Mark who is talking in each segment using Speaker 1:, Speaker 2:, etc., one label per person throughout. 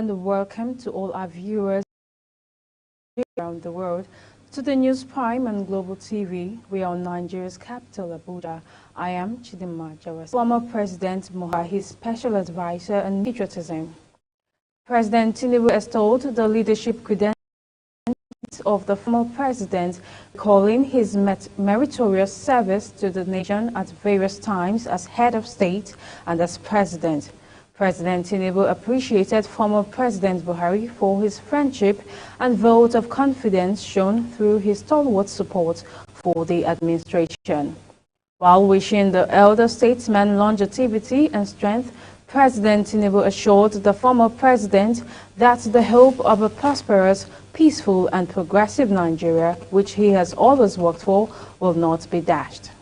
Speaker 1: and welcome to all our viewers around the world to the News Prime and Global TV. We are on Nigeria's capital, Abuja. I am Chidinma Jawas. Former President Buhari, special advisor on patriotism. President Tinubu extolled the leadership credentials of the former president, calling his meritorious service to the nation at various times as head of state and as president. President Tinubu appreciated former President Buhari for his friendship and vote of confidence shown through his stalwart support for the administration. While wishing the elder statesman longevity and strength, President Tinubu assured the former president that the hope of a prosperous, peaceful and progressive Nigeria, which he has always worked for, will not be dashed.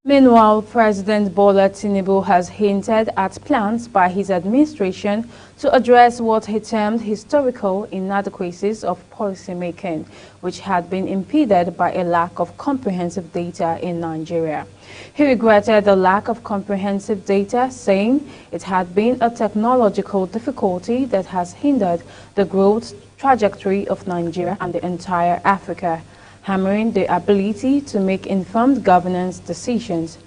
Speaker 1: Meanwhile, President Bola Tinubu has hinted at plans by his administration to address what he termed historical inadequacies of policymaking, which had been impeded by a lack of comprehensive data in Nigeria. He regretted the lack of comprehensive data, saying it had been a technological difficulty that has hindered the growth trajectory of Nigeria and the entire Africa, hammering the ability to make informed governance decisions.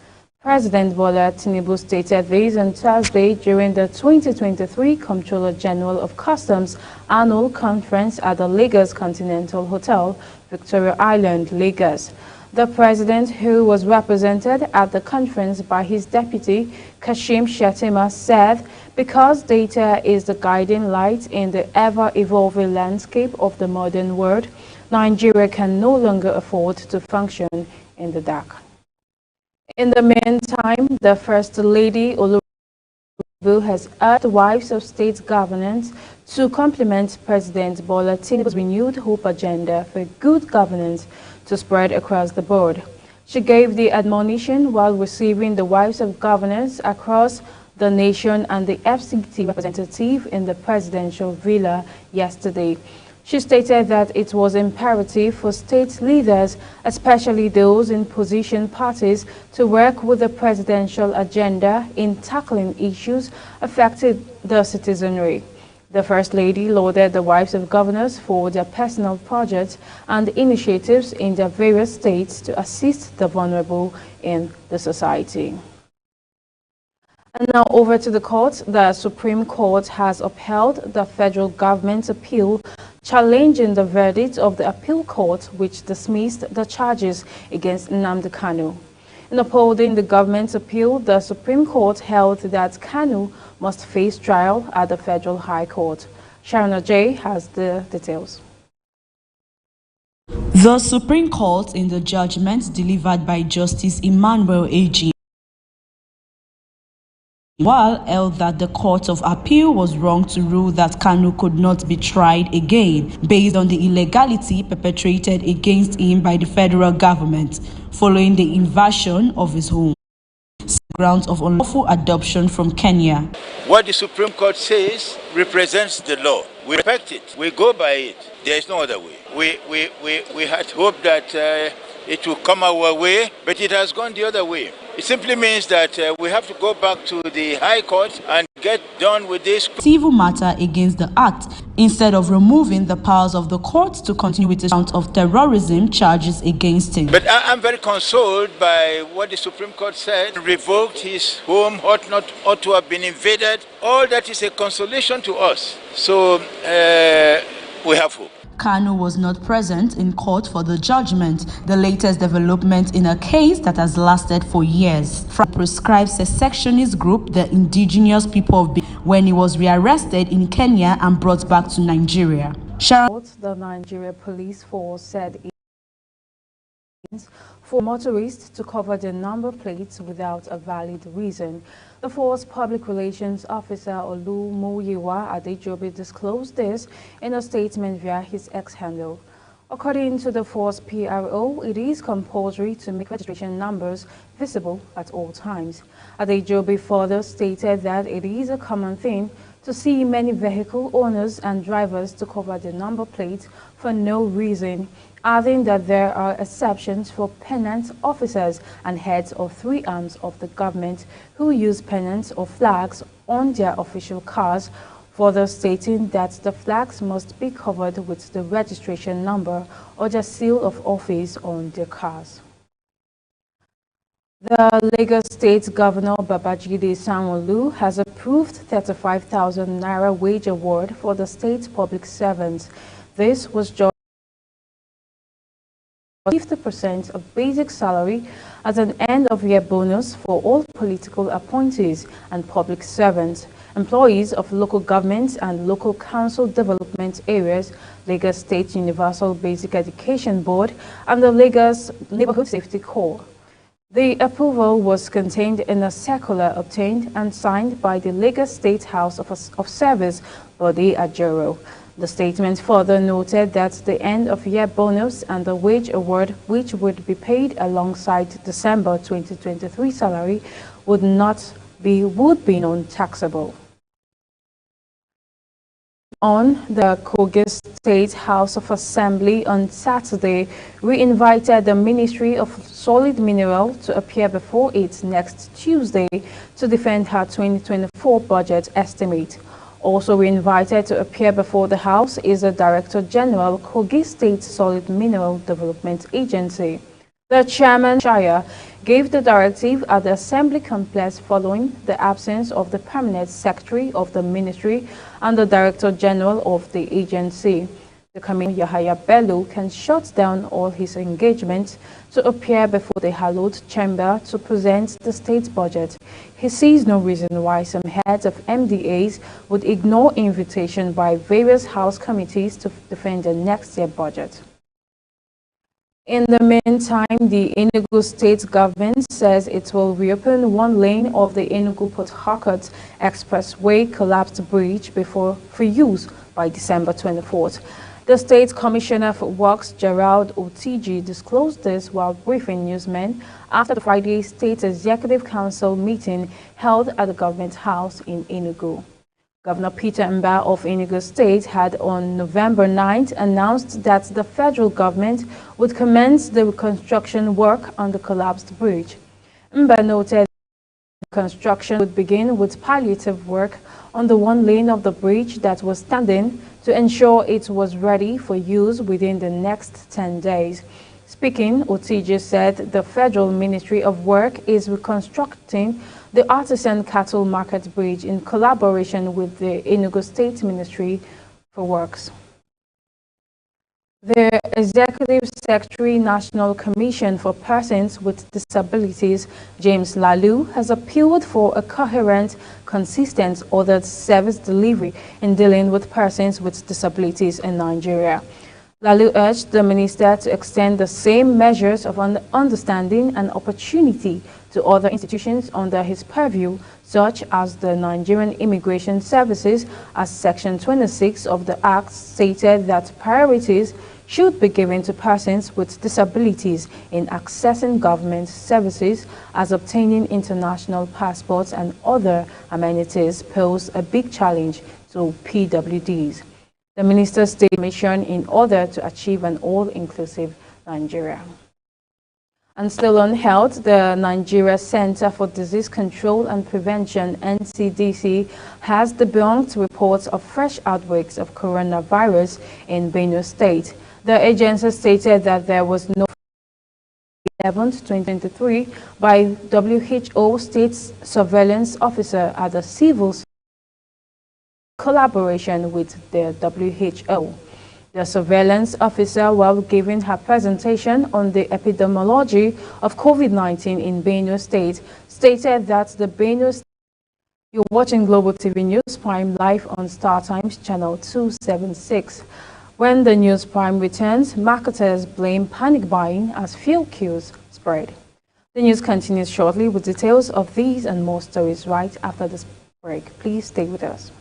Speaker 1: President Bola Tinubu stated this on Thursday during the 2023 Comptroller General of Customs Annual Conference at the Lagos Continental Hotel, Victoria Island, Lagos. The president, who was represented at the conference by his deputy, Kashim Shettima, said, "Because data is the guiding light in the ever-evolving landscape of the modern world, Nigeria can no longer afford to function in the dark." In the meantime, the First Lady Olusegun has urged wives of state governance to complement President Bola Tinubu's renewed hope agenda for good governance to spread across the board. She gave the admonition while receiving the wives of governors across the nation and the FCT representative in the presidential villa yesterday. She stated that it was imperative for state leaders, especially those in opposition parties, to work with the presidential agenda in tackling issues affecting the citizenry. The First Lady lauded the wives of governors for their personal projects and initiatives in their various states to assist the vulnerable in the society. And now over to the court. The Supreme Court has upheld the federal government's appeal challenging the verdict of the appeal court, which dismissed the charges against Nnamdi Kanu. In upholding the government's appeal, the Supreme Court held that Kanu must face trial at the Federal High Court. Sharon Ajay has the details.
Speaker 2: The Supreme Court, in the judgment delivered by Justice Emmanuel A.G. While held that the Court of Appeal was wrong to rule that Kanu could not be tried again based on the illegality perpetrated against him by the federal government following the invasion of his home. Grounds of unlawful adoption from Kenya.
Speaker 3: What the Supreme Court says represents the law. We respect it. We go by it. There is no other way. We had hoped that it will come our way, but it has gone the other way. It simply means that we have to go back to the High Court and get done with this
Speaker 2: civil matter against the act, instead of removing the powers of the court to continue with the count of terrorism charges against him.
Speaker 3: But I'm very consoled by what the Supreme Court said. Revoked his home, ought to have been invaded. All that is a consolation to us. So we have hope.
Speaker 2: Kanu was not present in court for the judgment, the latest development in a case that has lasted for years. From proscribed secessionist group, the Indigenous People of Benin, when he was rearrested in Kenya and brought back to Nigeria.
Speaker 1: The Nigeria Police Force said it for motorists to cover their number plates without a valid reason. The force public relations officer Olumuyiwa Adejobi disclosed this in a statement via his X handle. According to the force PRO, it is compulsory to make registration numbers visible at all times. Adejobi further stated that it is a common thing to see many vehicle owners and drivers to cover their number plates for no reason, adding that there are exceptions for pennant officers and heads of three arms of the government who use pennants or flags on their official cars further stating that the flags must be covered with the registration number or the seal of office on their cars. The Lagos State Governor Babajide Sanwo-Olu has approved 35,000 Naira wage award for the state public servants. This was just 50% of basic salary as an end-of-year bonus for all political appointees and public servants, employees of local governments and local council development areas, Lagos State Universal Basic Education Board, and the Lagos Neighborhood Safety Corps. The approval was contained in a circular obtained and signed by the Lagos State House of Service body Ajero. The statement further noted that the end-of-year bonus and the wage award, which would be paid alongside December 2023 salary, would be non-taxable. On the Kogi State House of Assembly on Saturday, we invited the Ministry of Solid Mineral to appear before it next Tuesday to defend her 2024 budget estimate. Also, we invited to appear before the House is the Director General, Kogi State Solid Mineral Development Agency. The Chairman Shire gave the directive at the Assembly complex following the absence of the Permanent Secretary of the Ministry and the Director General of the agency. The Commissioner Yahaya Bello can shut down all his engagements to appear before the hallowed chamber to present the state budget. He sees no reason why some heads of MDAs would ignore invitation by various House committees to defend the next year budget. In the meantime, the Enugu state government says it will reopen one lane of the Enugu-Port Harcourt Expressway collapsed bridge for use by December 24th. The State Commissioner for Works, Gerald Otiji, disclosed this while briefing newsmen after the Friday State Executive Council meeting held at the Government House in Enugu. Governor Peter Mba of Enugu State had on November 9th announced that the federal government would commence the reconstruction work on the collapsed bridge. Mba noted construction would begin with palliative work on the one lane of the bridge that was standing to ensure it was ready for use within the next 10 days. Speaking, Otiji said the Federal Ministry of Work is reconstructing the Artisan Cattle Market Bridge in collaboration with the Enugu State Ministry for Works. The Executive Secretary, National Commission for Persons with Disabilities, James Lalu, has appealed for a coherent, consistent, ordered service delivery in dealing with persons with disabilities in Nigeria. Lalu urged the minister to extend the same measures of understanding and opportunity to other institutions under his purview, such as the Nigerian Immigration Services, as Section 26 of the Act stated that priorities should be given to persons with disabilities in accessing government services, as obtaining international passports and other amenities pose a big challenge to PWDs. The minister stated mission in order to achieve an all-inclusive Nigeria. And still on health, the Nigeria Center for Disease Control and Prevention, NCDC, has debunked reports of fresh outbreaks of coronavirus in Benue State. The agency stated that there was no 11th, 2023 by WHO State Surveillance Officer at the Civil collaboration with the WHO. The surveillance officer, while giving her presentation on the epidemiology of COVID-19 in Benue State, stated that the Benue State. You're watching Global TV News Prime live on Star Times channel 276. When the News Prime returns, marketers blame panic buying as fuel queues spread. The news continues shortly with details of these and more stories right after this break. Please stay with us.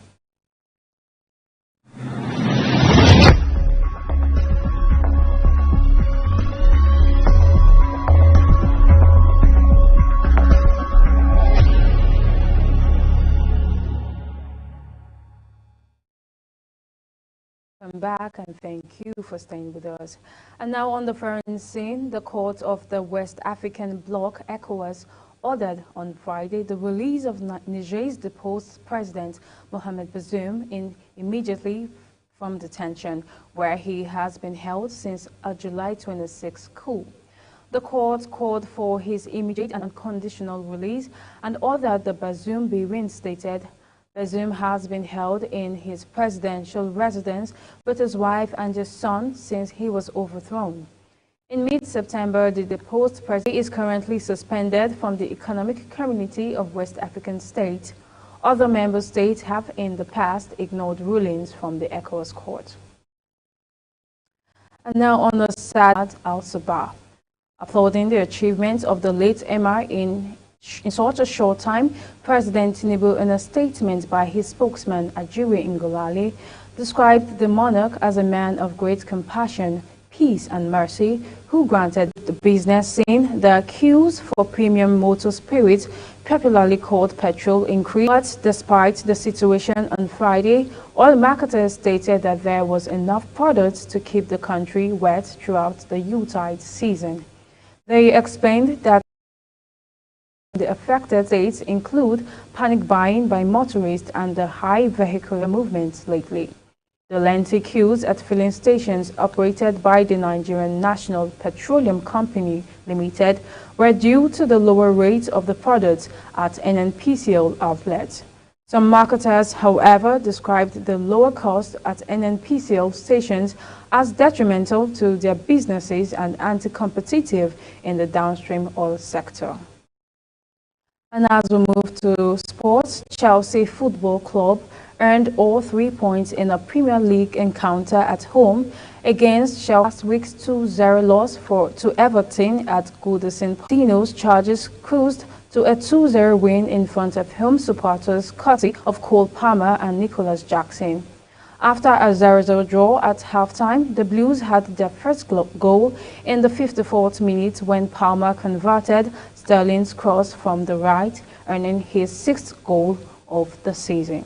Speaker 1: Welcome back and thank you for staying with us. And now on the foreign scene, the court of the West African Bloc, ECOWAS, ordered on Friday the release of Niger's deposed President Mohamed Bazoum immediately from detention, where he has been held since a July 26 coup. The court called for his immediate and unconditional release and ordered that Bazoum be reinstated. Bazoum has been held in his presidential residence with his wife and his son since he was overthrown. In mid-September, the deposed president is currently suspended from the Economic Community of West African States. Other member states have in the past ignored rulings from the ECOWAS court. And now on the Saad Al-Sabah, applauding the achievements of the late Emir in such a short time, President Tinubu, in a statement by his spokesman, Ajuri Ngolale, described the monarch as a man of great compassion, peace and mercy, who granted the business scene the queues for premium motor spirits, popularly called petrol, increased. But despite the situation on Friday, oil marketers stated that there was enough products to keep the country wet throughout the Yuletide season. They explained that the affected states include panic buying by motorists and the high vehicular movements lately. The lengthy queues at filling stations operated by the Nigerian National Petroleum Company Limited were due to the lower rate of the products at NNPCL outlets. Some marketers, however, described the lower cost at NNPCL stations as detrimental to their businesses and anti-competitive in the downstream oil sector. And as we move to sports, Chelsea Football Club earned all 3 points in a Premier League encounter at home against Chelsea last week's 2-0 loss to Everton at Goodison. Dino's charges cruised to a 2-0 win in front of home supporters courtesy of Cole Palmer and Nicholas Jackson. After a 0-0 draw at halftime, the Blues had their first goal in the 54th minute when Palmer converted Sterling's cross from the right, earning his 6th goal of the season.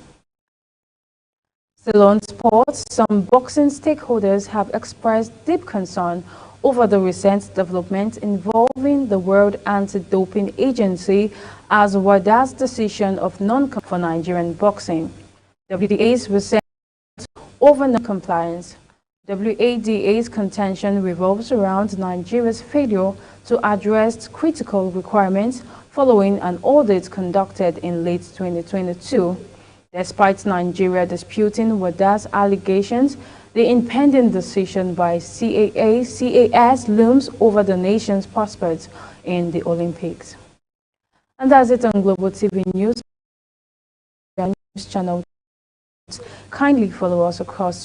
Speaker 1: Still on sports, some boxing stakeholders have expressed deep concern over the recent development involving the World Anti-Doping Agency as WADA's decision of non-compliance for Nigerian boxing. WADA's recent over non-compliance. WADA's contention revolves around Nigeria's failure to address critical requirements following an audit conducted in late 2022. Despite Nigeria disputing WADA's allegations, the impending decision by CAS looms over the nation's prospects in the Olympics. And that's it on Global TV News channel. Kindly follow us across